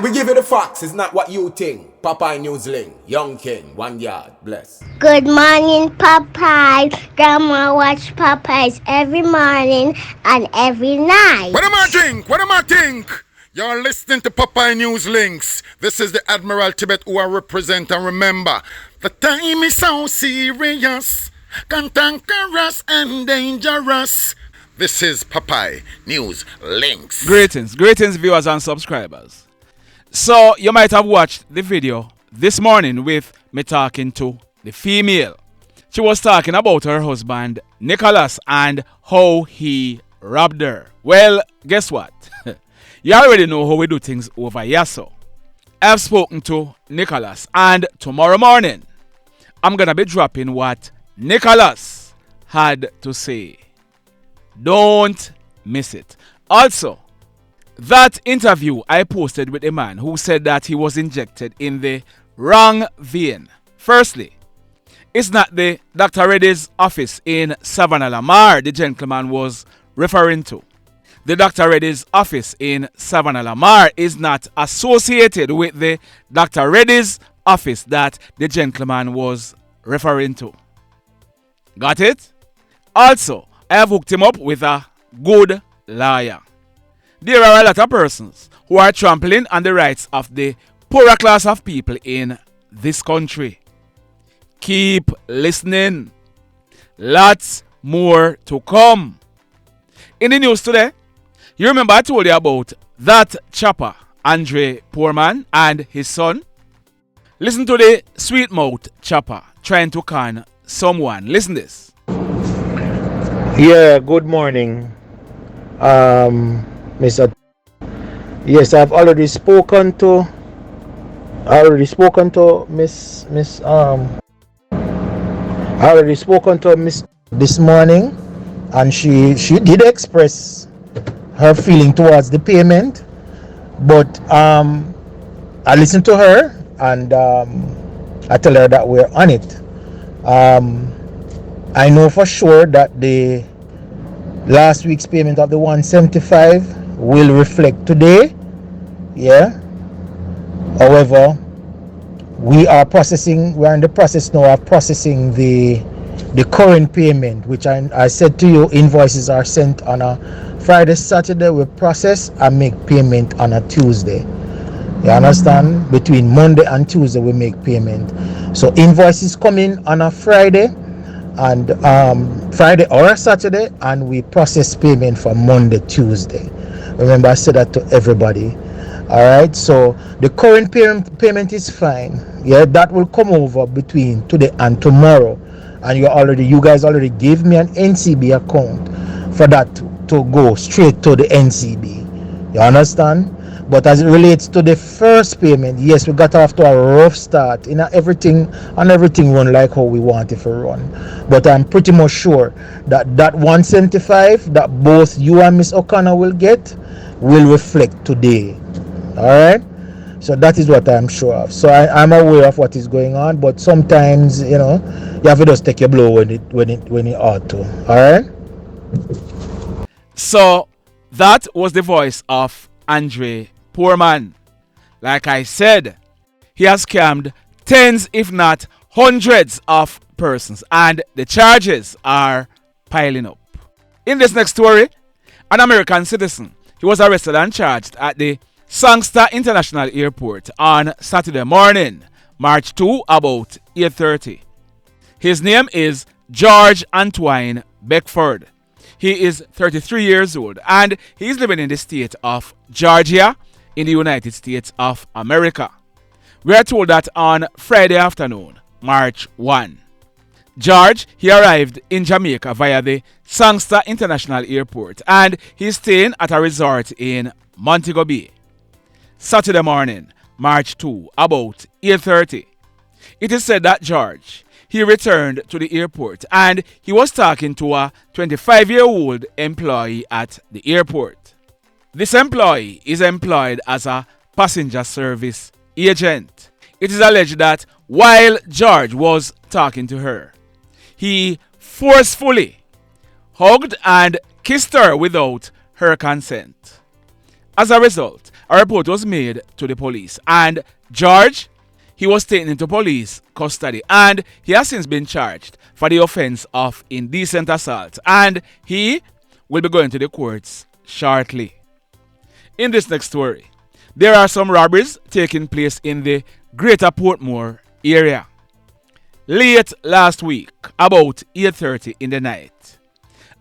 We give you the facts, it's not what you think. Popeye Newsling, Young King, 1 yard, bless. Good morning, Popeye. Grandma watch Popeyes every morning and every night. What am I think? What am I think? You're listening to Popeye News Links. This is the Admiral Tibet who I represent, and remember, the time is so serious, cantankerous and dangerous. This is Popeye News Links. Greetings viewers and subscribers. So you might have watched the video this morning with me talking to the female. She was talking about her husband Nicholas and how he robbed her. Well, guess what? You already know how we do things over here, so I've spoken to Nicholas, and tomorrow morning I'm gonna be dropping what Nicholas had to say. Don't miss it. Also, that interview I posted with a man who said that he was injected in the wrong vein. Firstly, it's not the Dr. Reddy's office in Savannah Lamar the gentleman was referring to. The Dr. Reddy's office in Savannah Lamar is not associated with the Dr. Reddy's office that the gentleman was referring to. Got it? Also, I have hooked him up with a good lawyer. There are a lot of persons who are trampling on the rights of the poorer class of people in this country. Keep listening. Lots more to come. In the news today, you remember I told you about that chopper, Andre Portmore, and his son? Listen to the sweet mouth chopper trying to con someone. Listen this. Yeah, good morning, Mr. Yes, I've already spoken to Miss this morning, and she did express her feeling towards the payment, but I listened to her, and I tell her that we're on it. I know for sure that the last week's payment of the 175 will reflect today. Yeah. However, we're in the process now of processing the current payment, which I said to you, invoices are sent on a Friday, Saturday. We process and make payment on a Tuesday. You understand? Between Monday and Tuesday we make payment. So invoices come in on a Friday and Friday or a Saturday, and we process payment for Monday, Tuesday. Remember, I said that to everybody. All right, so the current payment is fine. Yeah, that will come over between today and tomorrow, and you guys already gave me an NCB account for that to go straight to the NCB. You understand? But as it relates to the first payment, yes, we got off to a rough start. Everything run like how we want it to run. But I'm pretty much sure that 175 that both you and Miss O'Connor will get will reflect today. All right? So that is what I'm sure of. So I'm aware of what is going on, but sometimes, you have to just take your blow when it ought to. All right? So that was the voice of Andre Portmore. Like I said, he has scammed tens if not hundreds of persons, and the charges are piling up. In this next story, an American citizen, he was arrested and charged at the Sangster International Airport on Saturday morning, March 2, about 8:30. His name is George Antoine Beckford. He is 33 years old and he is living in the state of Georgia in the United States of America. We are told that on Friday afternoon, March 1, George, he arrived in Jamaica via the Sangster International Airport, and he's staying at a resort in Montego Bay. Saturday morning, March 2, about 8:30. It is said that George, he returned to the airport and he was talking to a 25-year-old employee at the airport. This employee is employed as a passenger service agent. It is alleged that while George was talking to her, he forcefully hugged and kissed her without her consent. As a result, a report was made to the police, and George, he was taken into police custody, and he has since been charged for the offense of indecent assault, and he will be going to the courts shortly. In this next story, there are some robberies taking place in the greater Portmore area. Late last week, about 8:30 in the night,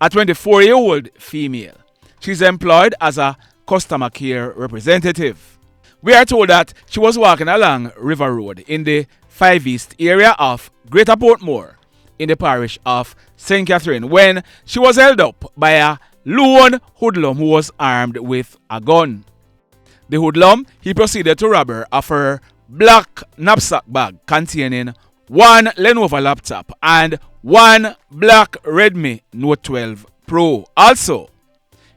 a 24-year-old female, she's employed as a customer care representative. We are told that she was walking along River Road in the 5 East area of Greater Portmore in the parish of St. Catherine when she was held up by a lone hoodlum who was armed with a gun. The hoodlum, he proceeded to rob her of her black knapsack bag containing one Lenovo laptop and one black Redmi Note 12 Pro. Also,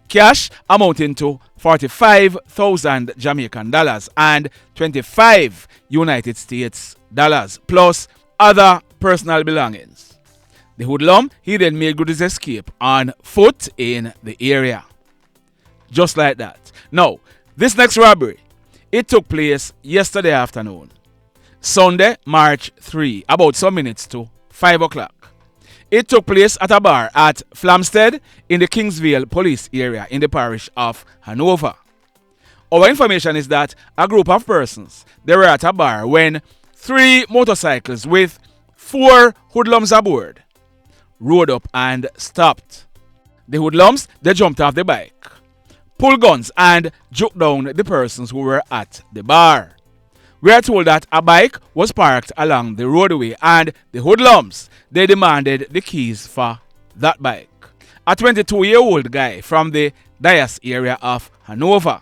cash amounting to 45,000 Jamaican dollars and 25 United States dollars plus other personal belongings. The hoodlum, he then made good his escape on foot in the area. Just like that. Now, this next robbery, it took place yesterday afternoon, Sunday, March 3, about some minutes to 5 o'clock. It took place at a bar at Flamstead in the Kingsvale police area in the parish of Hanover. Our information is that a group of persons, they were at a bar when 3 motorcycles with 4 hoodlums aboard rode up and stopped. The hoodlums, they jumped off the bike, pulled guns and juked down the persons who were at the bar. We are told that a bike was parked along the roadway and the hoodlums, they demanded the keys for that bike. A 22-year-old guy from the Dias area of Hanover.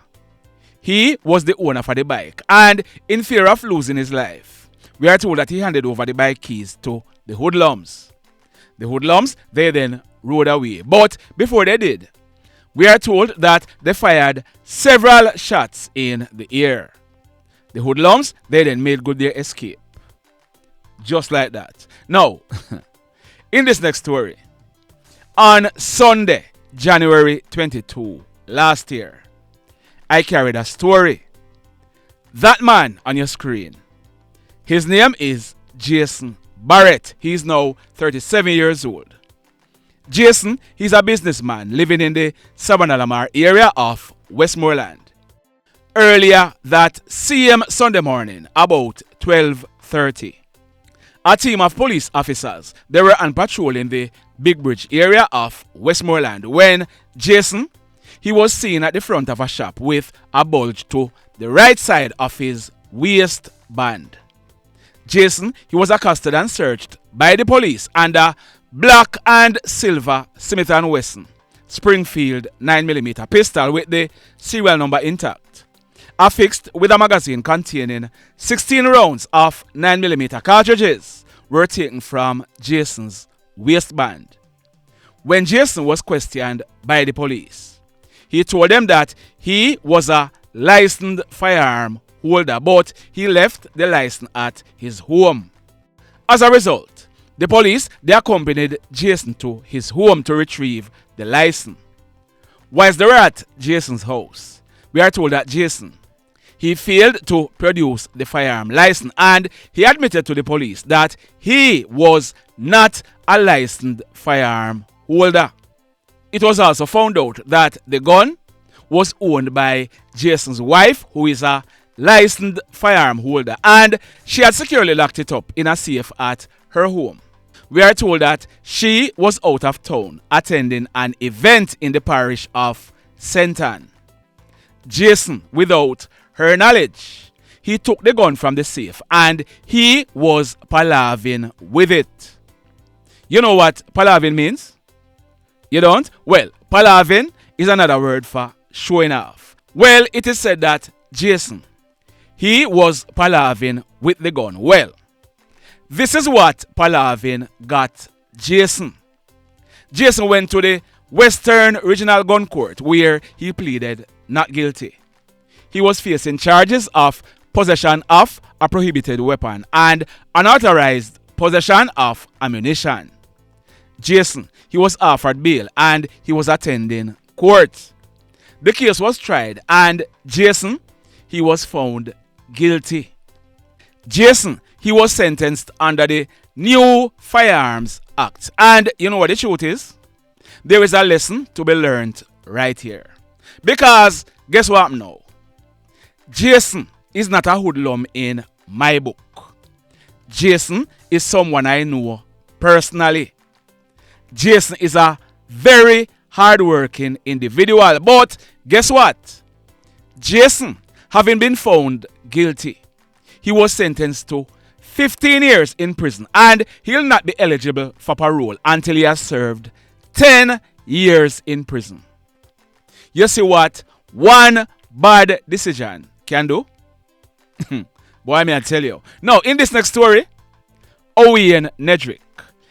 He was the owner for the bike, and in fear of losing his life, we are told that he handed over the bike keys to the hoodlums. The hoodlums, they then rode away. But before they did, we are told that they fired several shots in the air. The hoodlums, they then made good their escape. Just like that. Now, in this next story, on Sunday, January 22, last year, I carried a story. That man on your screen, his name is Jason Barrett. He's now 37 years old. Jason, he's a businessman living in the Savannah area of Westmoreland. Earlier that same Sunday morning, about 12:30, a team of police officers, they were on patrol in the Big Bridge area of Westmoreland when Jason, he was seen at the front of a shop with a bulge to the right side of his waistband. Jason, he was accosted and searched by the police and a black and silver Smith & Wesson Springfield 9mm pistol with the serial number intact, affixed with a magazine containing 16 rounds of 9mm cartridges, were taken from Jason's waistband. When Jason was questioned by the police, he told them that he was a licensed firearm holder, but he left the license at his home. As a result, the police, they accompanied Jason to his home to retrieve the license. Whilst they were at Jason's house, we are told that Jason, he failed to produce the firearm license, and he admitted to the police that he was not a licensed firearm holder. It was also found out that the gun was owned by Jason's wife, who is a licensed firearm holder, and she had securely locked it up in a safe at her home. We are told that she was out of town attending an event in the parish of St. Anne. Jason, without her knowledge, he took the gun from the safe and he was palavering with it. You know what palavering means? You don't? Well, palavering is another word for showing off. Well, it is said that Jason, he was palavering with the gun. Well, this is what palavering got Jason. Jason went to the Western Regional Gun Court where he pleaded not guilty. He was facing charges of possession of a prohibited weapon and unauthorized possession of ammunition. Jason, he was offered bail and he was attending court. The case was tried and Jason, he was found guilty. Jason, he was sentenced under the new Firearms Act. And you know what the truth is? There is a lesson to be learned right here. Because guess what now? Jason is not a hoodlum in my book. Jason is someone I know personally. Jason is a very hardworking individual. But guess what? Jason, having been found guilty, he was sentenced to 15 years in prison, and he'll not be eligible for parole until he has served 10 years in prison. You see what one bad decision can do? Boy, may I tell you. Now, in this next story, Owayne Nedrick,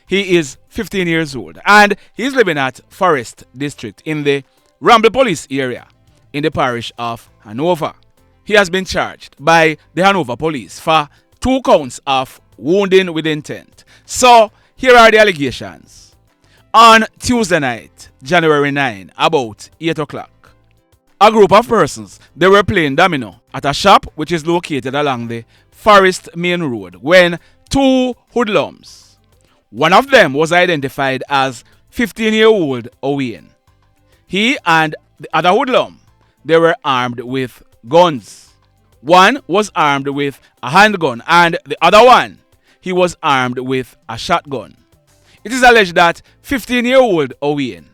he is 15 years old, and he's living at Forest District in the Ramble Police area in the parish of Hanover. He has been charged by the Hanover Police for 2 counts of wounding with intent. So, here are the allegations. On Tuesday night, January 9, about 8 o'clock, a group of persons, they were playing domino at a shop which is located along the Forest Main Road when 2 hoodlums, one of them was identified as 15-year-old Owayne. He and the other hoodlum, they were armed with guns. One was armed with a handgun and the other one, he was armed with a shotgun. It is alleged that 15-year-old Owayne,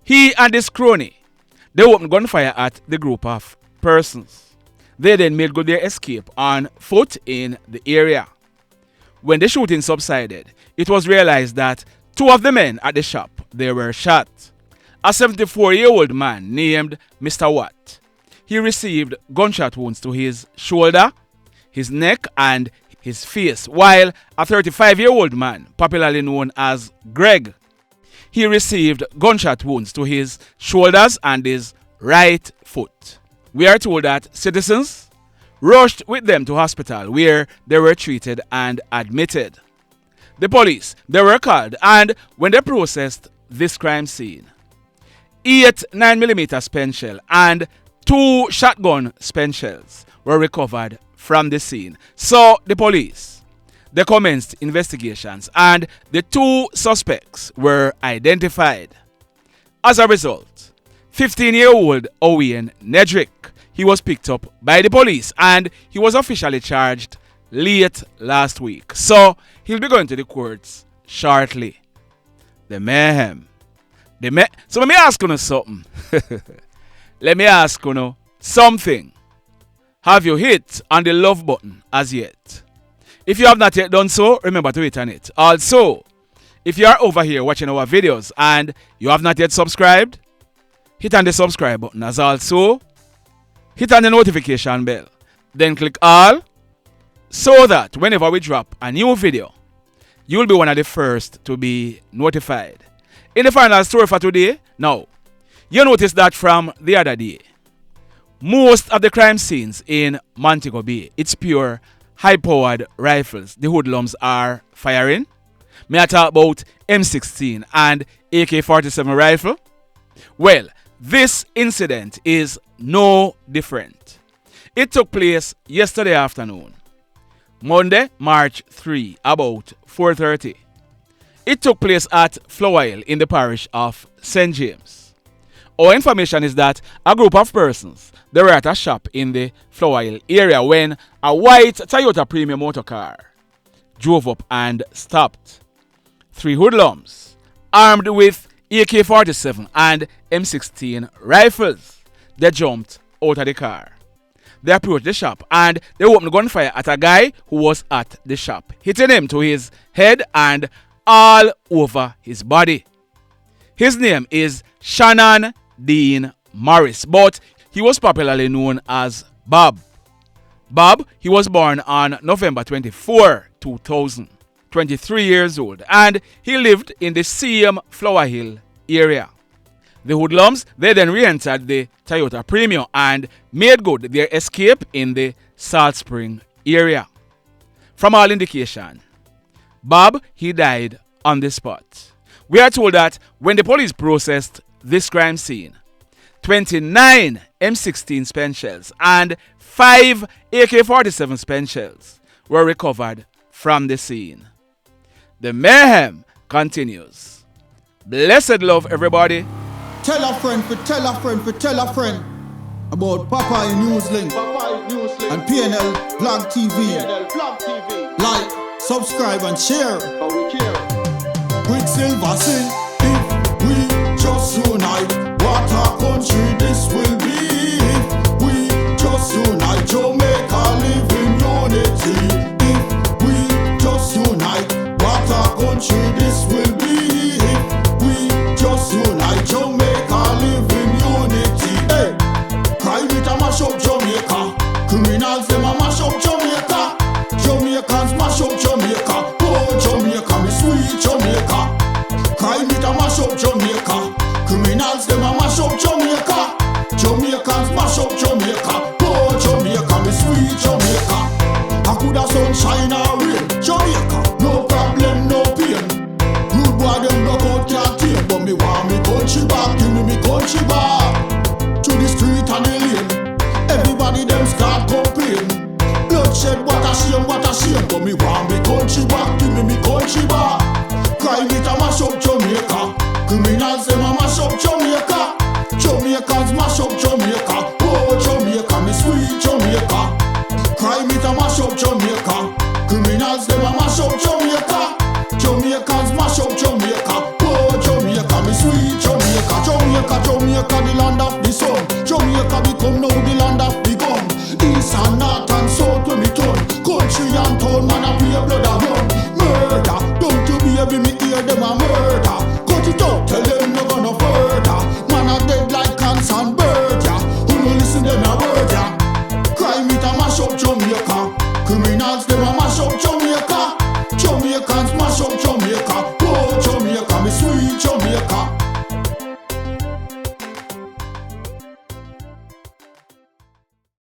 he and his crony, they opened gunfire at the group of persons. They then made good their escape on foot in the area. When the shooting subsided, it was realized that 2 of the men at the shop, they were shot. A 74-year-old man named Mr. Watt, he received gunshot wounds to his shoulder, his neck, and his face, while a 35-year-old man, popularly known as Greg, he received gunshot wounds to his shoulders and his right foot. We are told that citizens rushed with them to hospital where they were treated and admitted. The police, they were called, and when they processed this crime scene, 8 9mm spent shell and 2 shotgun spent shells were recovered from the scene. So the police, they commenced investigations and the 2 suspects were identified. As a result, 15-year-old Owayne Nedrick, he was picked up by the police and he was officially charged late last week. So he'll be going to the courts shortly. The mayhem. So let me ask you something. Let me ask you something. Have you hit on the love button as yet? If you have not yet done so, remember to hit on it. Also, if you are over here watching our videos and you have not yet subscribed, hit on the subscribe button. As also, hit on the notification bell. Then click all so that whenever we drop a new video, you will be one of the first to be notified. In the final story for today, now, you notice that from the other day, most of the crime scenes in Montego Bay, it's pure high-powered rifles the hoodlums are firing. May I talk about M16 and AK-47 rifle? Well, this incident is no different. It took place yesterday afternoon, Monday, March 3, about 4:30. It took place at Flower Hill in the parish of St. James. Our information is that a group of persons, they were at a shop in the Flower Hill area when a white Toyota premium motor car drove up and stopped. 3 hoodlums, armed with AK-47 and M16 rifles, they jumped out of the car. They approached the shop and they opened gunfire at a guy who was at the shop, hitting him to his head and all over his body. His name is Shannon Dean Morris, but he was popularly known as Bob. Bob, he was born on November 24, 2000, 23 years old, and he lived in the same Flower Hill area. The hoodlums, they then re-entered the Toyota Premium and made good their escape in the Salt Spring area. From all indication, Bob, he died on the spot. We are told that when the police processed this crime scene, 29 M16 spent shells, and 5 AK-47 spent shells were recovered from the scene. The mayhem continues. Blessed love, everybody. Tell a friend for tell a friend for tell a friend about Popeye Newslink and PNL Blog TV. Like, subscribe and share. Quicksilver sing, if we just unite, what a country this will be. If we just unite, Jamaica live in unity. If we just unite, what a country this will be. If we just unite, Jamaica live in unity. Hey, crime it a mash up Jamaica. Criminals them a mash up Jamaica. Jamaicans mash up Jamaica. Oh Jamaica, me sweet Jamaica. Crime it a mash up Jamaica. Criminals them a